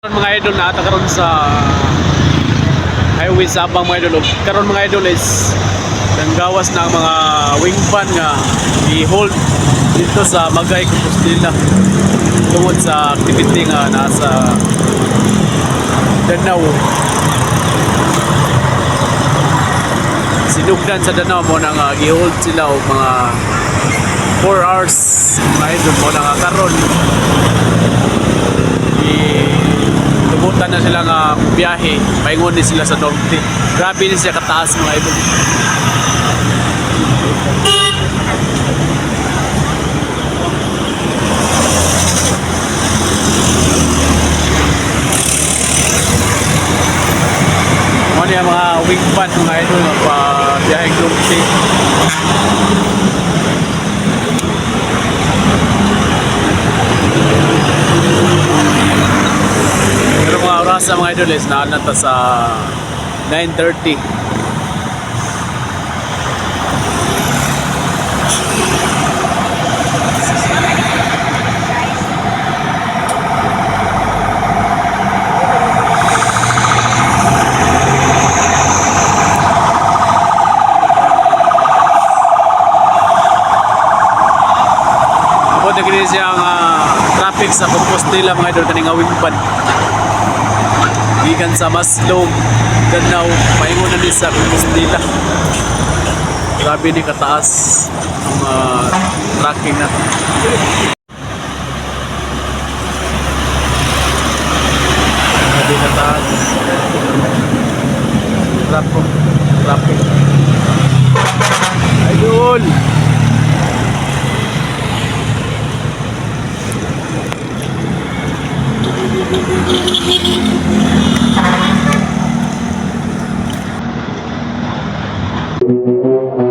Mga idol na ata karon sa highway Sabang mga idol. Karon mga idol is nanggawas na ang mga wing fan nga i-hold dito sa Magay Compostela tungod sa activity nga nasa Danau. Sinugdan sa Danau mo nang i-hold sila og mga 4 hours mga idol mo nang karon. Tubutan na sila nga biyahe, paingon din sila sa norte. Grabe din siya kataas mga idol. Ano yung mga wing fan mga idol nga pa biyaheng norte. Sa mga idol is naanata sa 9:30. Abot na gini siyang traffic sa Compostela mga idol kaning wing fan. Gikan sa Maslog, Danau, paingon na din sa Compostela. Grabe ni kataas ang tracking na. Grabe kataas. Traffic. Ayun! Thank you.